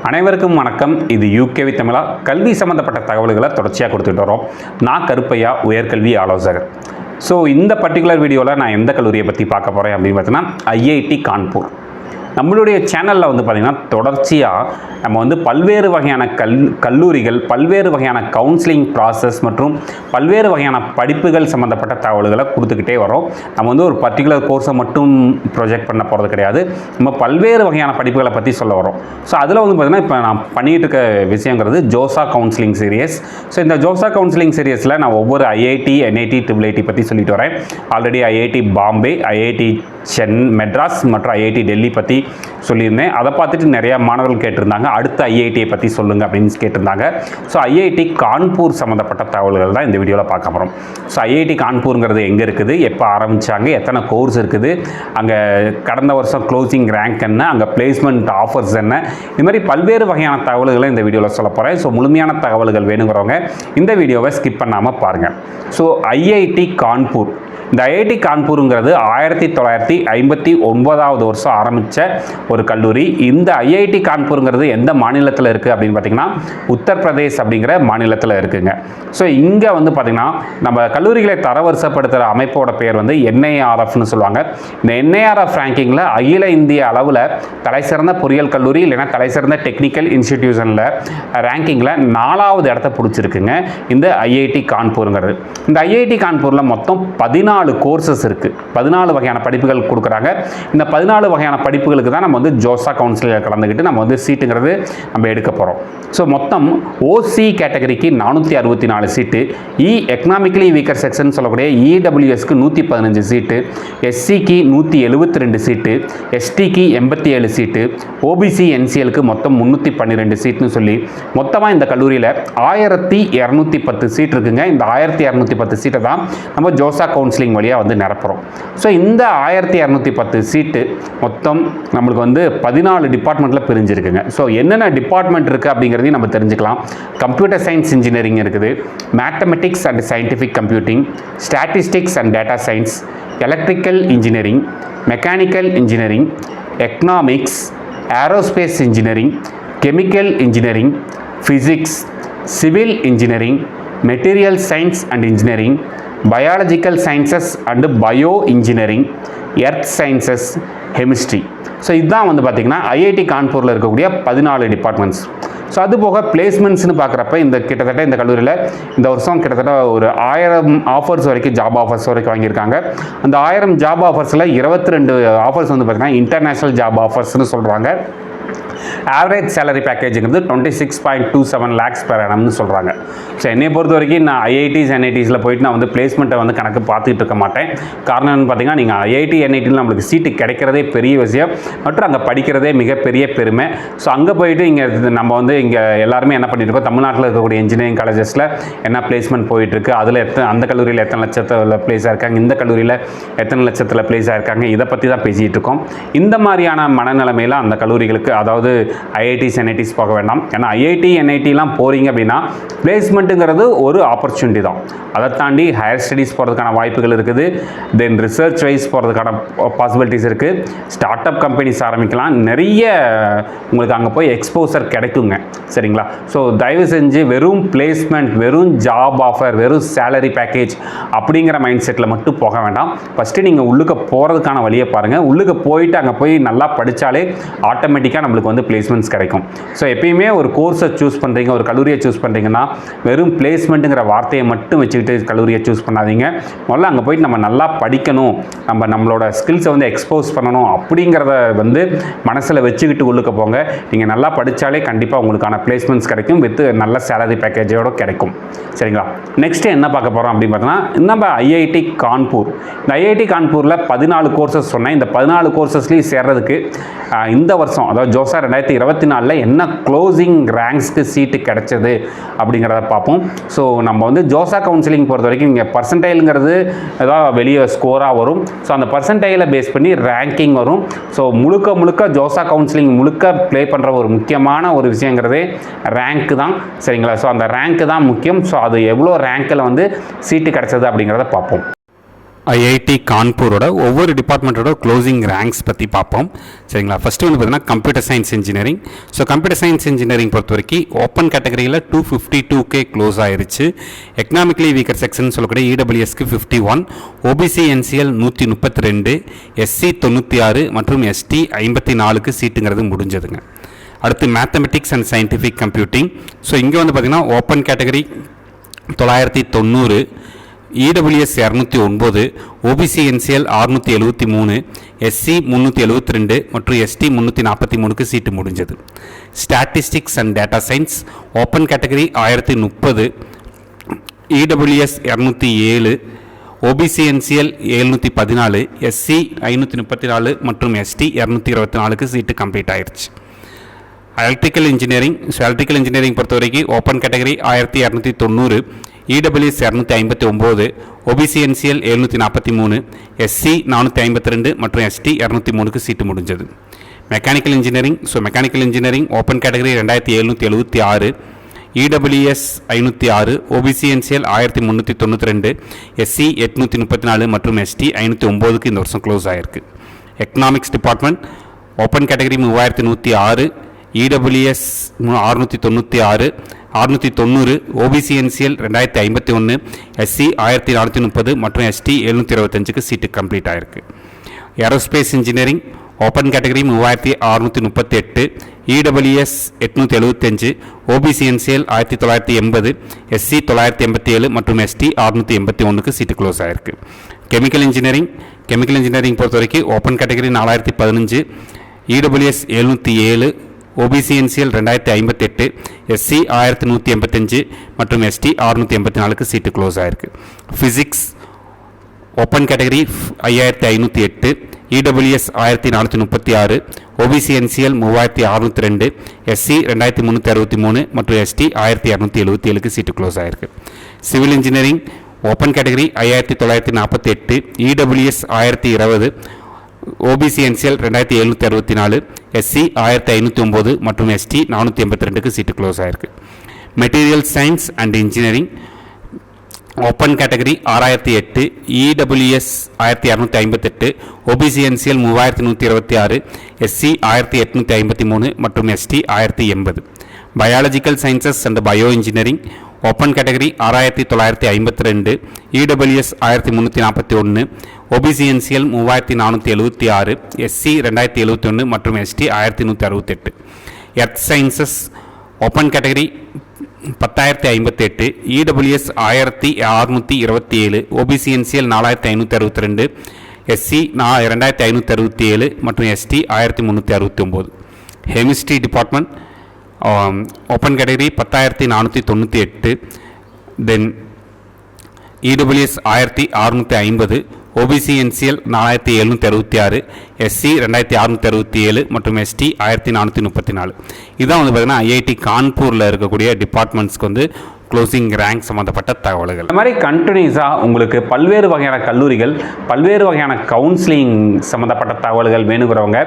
அனைவருக்கும் வணக்கம். இது யூகேவி தமிழா கல்வி சம்பந்தப்பட்ட தகவல்களை தொடர்ச்சியாக கொடுத்துட்டு வரோம். நான் கருப்பையா, உயர்கல்வி ஆலோசகர். ஸோ இந்த பர்டிகுலர் வீடியோவில் நான் எந்த கல்லூரியை பற்றி பார்க்க போகிறேன் அப்படின்னு பார்த்தீங்கன்னா ஐஐடி கான்பூர். நம்மளுடைய சேனலில் வந்து பார்த்திங்கன்னா தொடர்ச்சியாக நம்ம வந்து பல்வேறு வகையான கல்லூரிகள், பல்வேறு வகையான கவுன்சிலிங் ப்ராசஸ் மற்றும் பல்வேறு வகையான படிப்புகள் சம்மந்தப்பட்ட தகவல்களை கொடுத்துக்கிட்டே வரோம். நம்ம வந்து ஒரு பர்டிகுலர் கோர்ஸை மட்டும் ப்ரொஜெக்ட் பண்ண போகிறது கிடையாது. நம்ம பல்வேறு வகையான படிப்புகளை பற்றி சொல்ல வரோம். ஸோ அதில் வந்து பார்த்திங்கன்னா இப்போ நான் பண்ணிகிட்டு இருக்க விஷயங்கிறது ஜோசா கவுன்சிலிங் சீரியஸ். ஸோ இந்த ஜோசா கவுன்சிலிங் சீரியஸில் நான் ஒவ்வொரு ஐஐடி, என்ஐடி, IIIT பற்றி சொல்லிட்டு வரேன். Already IIT Bombay, IIT Madras மற்றும் ஐஐடி டெல்லி பற்றி சொல்லியிருந்தேன். அதை பார்த்துட்டு நிறையா மாணவர்கள் கேட்டிருந்தாங்க, அடுத்த ஐஐடியை பற்றி சொல்லுங்கள் அப்படின்னு கேட்டிருந்தாங்க. ஸோ ஐஐடி கான்பூர் சம்மந்தப்பட்ட தகவல்கள் தான் இந்த வீடியோவில் பார்க்க போகிறோம். ஸோ ஐஐடி கான்பூருங்கிறது எங்கே இருக்குது, எப்போ ஆரம்பித்தாங்க, எத்தனை கோர்ஸ் இருக்குது, அங்கே கடந்த வருஷம் க்ளோசிங் ரேங்க் என்ன, அங்கே பிளேஸ்மெண்ட் ஆஃபர்ஸ் என்ன, இது மாதிரி பல்வேறு வகையான தகவல்களை இந்த வீடியோவில் சொல்ல போகிறேன். ஸோ முழுமையான தகவல்கள் வேணுங்கிறவங்க இந்த வீடியோவை ஸ்கிப் பண்ணாமல் பாருங்கள். ஸோ ஐஐடி கான்பூர், இந்த ஐஐடி கான்பூருங்கிறது 1959 வருஷம் ஆரம்பித்த ஒரு கல்லூரி. இந்த ஐஐடி கான்பூருங்கிறது எந்த மாநிலத்தில் இருக்குது அப்படின்னு பார்த்திங்கன்னா உத்தரப்பிரதேஷ் அப்படிங்கிற மாநிலத்தில் இருக்குதுங்க. ஸோ இங்கே வந்து பார்த்திங்கன்னா நம்ம கல்லூரிகளை தரவரிசைப்படுத்துகிற அமைப்போட பேர் வந்து NIRFன்னு சொல்லுவாங்க. இந்த NIRF ரேங்கிங்கில் அகில இந்திய அளவில் தலைசிறந்த பொறியியல் கல்லூரி இல்லைன்னா தலைசிறந்த டெக்னிக்கல் இன்ஸ்டிடியூஷனில் ரேங்கிங்கில் 4வது இடத்த பிடிச்சிருக்குங்க இந்த ஐஐடி கான்பூருங்கிறது. இந்த ஐஐடி கான்பூரில் மொத்தம் 14 கோர்சஸ் இருக்குது. 14 வகையான படிப்புகள் கொடுக்குறாங்க. இந்த 14 வகையான படிப்புகளுக்கு தான் நம்ம வந்து ஜோசா கவுன்சிலில் கலந்துக்கிட்டு நம்ம வந்து சீட்டுங்கிறது நம்ம எடுக்க போகிறோம். ஸோ மொத்தம் ஓசி கேட்டகரிக்கு 464 சீட்டு, எக்கனாமிக்கலி வீக்கர் செக்ஷன் சொல்லக்கூடிய EWSக்கு 115 சீட்டு, SCக்கு 172 சீட்டு, STக்கு 87 சீட்டு, OBC NCLக்கு மொத்தம் 312 சீட்னு சொல்லி மொத்தமாக இந்த கல்லூரியில் 1210 சீட் இருக்குங்க. இந்த 1210 சீட்டை தான் நம்ம ஜோசா கவுன்சிலிங் வழியாக வந்து நிரப்புறோம். ஸோ இந்த 1210 சீட்டு மொத்தம் நம்மளுக்கு வந்து 14 டிபார்ட்மெண்ட்டில் பிரிஞ்சிருக்குங்க. ஸோ என்னென்ன டிபார்ட்மெண்ட் இருக்குது அப்படிங்கிறதையும் நம்ம தெரிஞ்சுக்கலாம். கம்ப்யூட்டர் சயின்ஸ் இன்ஜினியரிங் இருக்குது, mathematics and scientific computing, statistics and data science, electrical engineering, mechanical engineering, economics, aerospace engineering, chemical engineering, physics, civil engineering, material science and engineering, biological sciences and bio engineering, earth sciences, chemistry. So இதுதான் வந்து பார்த்திங்கன்னா IIT கான்பூரில் இருக்கக்கூடிய 14 departments. So அது போக பிளேஸ்மெண்ட்ஸ்னு பார்க்குறப்ப கிட்டத்தட்ட இந்த கல்லூரியில் இந்த வருஷம் கிட்டத்தட்ட ஒரு 1000 ஆஃபர்ஸ் வரைக்கும், ஜாப் ஆஃபர்ஸ் வரைக்கும் வாங்கியிருக்காங்க. அந்த 1000 ஜாப் ஆஃபர்ஸில் 22 ஆஃபர்ஸ் வந்து பார்த்திங்கன்னா இன்டர்நேஷ்னல் ஜாப் ஆஃபர்ஸ்னு சொல்கிறாங்க. ஆவரேஜ் சேலரி பேக்கேஜுங்கிறது 26.27 lakhs per annumனு சொல்கிறாங்க. ஸோ என்னை பொறுத்த வரைக்கும் நான் ஐஐடிஸ், NITஸில் போயிட்டு நான் வந்து பிளேஸ்மெண்ட்டை வந்து கணக்கு பார்த்துட்டு இருக்க மாட்டேன். காரணம் என்னன்னு பார்த்தீங்கன்னா, நீங்கள் ஐஐடி, NITயில் நம்மளுக்கு சீட்டு கிடைக்கிறதே பெரிய விஷயம் மற்றும் அங்கே படிக்கிறதே மிகப்பெரிய பெருமை. ஸோ அங்கே போயிட்டு இங்கே நம்ம வந்து இங்கே எல்லாருமே என்ன பண்ணியிருக்கோம், தமிழ்நாட்டில் இருக்கக்கூடிய இன்ஜினியரிங் காலேஜஸில் என்ன பிளேஸ்மெண்ட் போயிட்டுருக்கு, அதில் அந்த கல்லூரியில் எத்தனை லட்சத்தில் பிளேஸ் ஆயிருக்காங்க, இந்த கல்லூரியில் எத்தனை லட்சத்தில் பிளேஸ் ஆயிருக்காங்க, இதை பற்றி தான் பேசிகிட்டு இருக்கோம். இந்த மாதிரியான மனநிலைமையில் அந்த கல்லூரிகளுக்கு, அதாவது ஐஐடிஸ், NITஸ் போக வேண்டாம். ஏன்னா ஐஐடி, NITலாம் போகிறீங்க அப்படின்னா பிளேஸ்மெண்ட்டுங்கிறது ஒரு ஆப்பர்ச்சுனிட்டி தான். அதை தாண்டி ஹையர் ஸ்டடீஸ் போகிறதுக்கான வாய்ப்புகள் இருக்குது. தென் ரிசர்ச் வைஸ் போகிறதுக்கான பாசிபிலிட்டிஸ் இருக்குது. ஸ்டார்ட் அப் கம்பெனிஸ் ஆரம்பிக்கலாம். நிறைய உங்களுக்கு அங்கே போய் எக்ஸ்போசர் கிடைக்குங்க. சரிங்களா? ஸோ தயவு செஞ்சு வெறும் பிளேஸ்மெண்ட், வெறும் ஜாப் ஆஃபர், வெறும் சேலரி பேக்கேஜ் அப்படிங்கிற மைண்ட் செட்டில் மட்டும் போக வேண்டாம். ஃபஸ்ட்டு நீங்கள் உள்ளுக்கு போகிறதுக்கான வழியை பாருங்கள். உள்ளுக்கு போயிட்டு அங்கே போய் நல்லா படித்தாலே ஆட்டோமேட்டிக்காக நம்மளுக்கு வந்து பிளேஸ்மெண்ட்ஸ் கிடைக்கும். ஸோ எப்பயுமே ஒரு கோர்ஸை சூஸ் பண்ணுறீங்க, ஒரு கல்லூரியை சூஸ் பண்ணுறீங்கன்னா வெறும் பிளேஸ்மெண்ட்டுங்கிற வார்த்தையை மட்டும் வச்சுக்கிட்டு கல்லூரியை சூஸ் பண்ணாதீங்க. முதல்ல அங்கே போயிட்டு நம்ம நல்லா படிக்கணும், நம்மளோட ஸ்கில்ஸை வந்து எக்ஸ்போஸ் பண்ணணும் அப்படிங்கிறத வந்து மனசில் வச்சுக்கிட்டு உள்ளுக்க போங்க. நீங்கள் நல்லா படித்தாலே கண்டிப்பாக உங்களுக்கான பிளேஸ்மெண்ட்ஸ் கிடைக்கும், வித் நல்ல சேலரி பேக்கேஜோடு கிடைக்கும். சரிங்களா? நெக்ஸ்ட்டு என்ன பார்க்க போகிறோம் அப்படின்னு பார்த்தோன்னா, நம்ம ஐஐடி கான்பூர். இந்த ஐஐடி கான்பூரில் 14 கோர்சஸ் சொன்னேன். இந்த 14 கோர்சஸ்லேயும் சேர்றதுக்கு இந்த வருஷம், அதாவது ஜோசா 2024 என்ன க்ளோசிங் ரேங்க்ஸ்க்கு சீட்டு கிடைச்சது அப்படிங்கிறத பார்ப்போம். ஸோ நம்ம வந்து ஜோசா கவுன்சிலிங் பொறுத்த வரைக்கும் இங்கே பர்சன்டைலுங்கிறது ஏதாவது வெளியே ஸ்கோராக வரும். ஸோ அந்த பர்சன்டைலை பேஸ் பண்ணி ரேங்கிங் வரும். ஸோ முழுக்க ஜோசா கவுன்சிலிங் முழுக்க ப்ளே பண்ணுற ஒரு முக்கியமான ஒரு விஷயங்கிறதே ரேங்க்கு தான். சரிங்களா? ஸோ அந்த ரேங்க்கு தான் முக்கியம். ஸோ அது எவ்வளோ ரேங்க்கில் வந்து சீட்டு கிடைச்சது அப்படிங்கிறத பார்ப்போம். ஐஐடி கான்பூரோட ஒவ்வொரு டிபார்ட்மெண்ட்டோட க்ளோசிங் ரேங்க்ஸ் பற்றி பார்ப்போம். சரிங்களா? ஃபஸ்ட்டு வந்து பார்த்தீங்கன்னா computer science engineering. So computer science engineering பொறுத்த வரைக்கும் ஓப்பன் கேட்டகரியில் 252K க்ளோஸ் ஆயிருச்சு. எக்கனாமிக்கலி வீக்கர் செக்ஷன் சொல்லக்கூடிய இடபிள்யூஎஸ்க்கு 51, ஓபிசி என்சிஎல் 132, எஸ்சி 96 மற்றும் எஸ்டி 54க்கு சீட்டுங்கிறது முடிஞ்சதுங்க. அடுத்து mathematics and scientific computing. So இங்கே வந்து பார்த்திங்கன்னா open category 990, EWS 209, OBC NCL 673, SC 372 மற்றும் எஸ்டி 343க்கு சீட்டு முடிஞ்சது. Statistics and data science open category 1030, EWS 207, OBC NCL 714, SC 534 மற்றும் எஸ்டி 224க்கு சீட்டு கம்ப்ளீட் ஆயிடுச்சு. Electrical engineering. So electrical engineering பொறுத்த வரைக்கும் open category 1290, EWS 259, OBC NCL 743, SC 452 மற்றும் எஸ்டி 203க்கு சீட்டு முடிஞ்சது. Mechanical engineering. So mechanical engineering open category 2776, EWS 506, OBC NCL 1392, SC 834 மற்றும் எஸ்டி 509க்கு இந்த வருஷம் க்ளோஸ் ஆகிருக்கு. Economics department open category 3106, EWS 696, 690, OBC NCL 2051, SC 1430 மற்றும் எஸ்டி 725க்கு சீட்டு கம்ப்ளீட் ஆகிருக்கு. Aerospace engineering open category 3638, EWS 875, OBC NCL 1980, SC 987 மற்றும் எஸ்டி 681க்கு சீட்டு க்ளோஸ் ஆகிருக்கு. Chemical engineering. கெமிக்கல் இன்ஜினியரிங் பொறுத்த வரைக்கும் open category 4015, EWS 707, OBC NCL 2058, SC 1185 மற்றும் எஸ்டி 684க்கு சீட்டு க்ளோஸ் ஆகிருக்கு. Physics open category 5508, EWS 1436, OBC NCL 3602, SC 2363 மற்றும் எஸ்டி 1277க்கு சீட்டு க்ளோஸ் ஆகிருக்கு. Civil engineering open category 5948, EWS 1020, OBC NCL 2764, SC 1509 மற்றும் எஸ்டி 482க்கு சீட்டு க்ளோஸ் ஆகிருக்கு. Material science and engineering open category 6008, EWS 1258, OBC NCL 3126, SC 1853 மற்றும் ST 1080. Biological sciences and bio engineering open category 6952, EWS 1341, OBC NCL 3476, SC 2071 மற்றும் ST 1168. Earth sciences open category 10058, EWS 1627, OBC NCL 4562, SC 2567 மற்றும் ST 1369. Chemistry department open category 10498, then EWS 1650, OBC NCL 4766, SC 2667 மற்றும் ST 1434. இதுதான் வந்து பார்த்திங்கன்னா IIT கான்பூரில் இருக்கக்கூடிய டிபார்ட்மெண்ட்ஸ்க்கு வந்து closing rank சம்மந்தப்பட்ட தகவல்கள். இந்த மாதிரி கண்டினியூஸாக உங்களுக்கு பல்வேறு வகையான கல்லூரிகள், பல்வேறு வகையான கவுன்சிலிங் சம்மந்தப்பட்ட தகவல்கள் வேணுங்கிறவங்க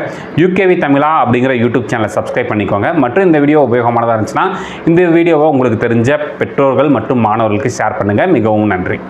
யூகேவி தமிழா அப்படிங்கிற யூடியூப் சேனலை சப்ஸ்கிரைப் பண்ணிக்கோங்க. மற்றும் இந்த வீடியோ உபயோகமானதாக இருந்துச்சுன்னா இந்த வீடியோவை உங்களுக்கு தெரிஞ்ச பெற்றோர்கள் மற்றும் மாணவர்களுக்கு ஷேர் பண்ணுங்கள். மிகவும் நன்றி.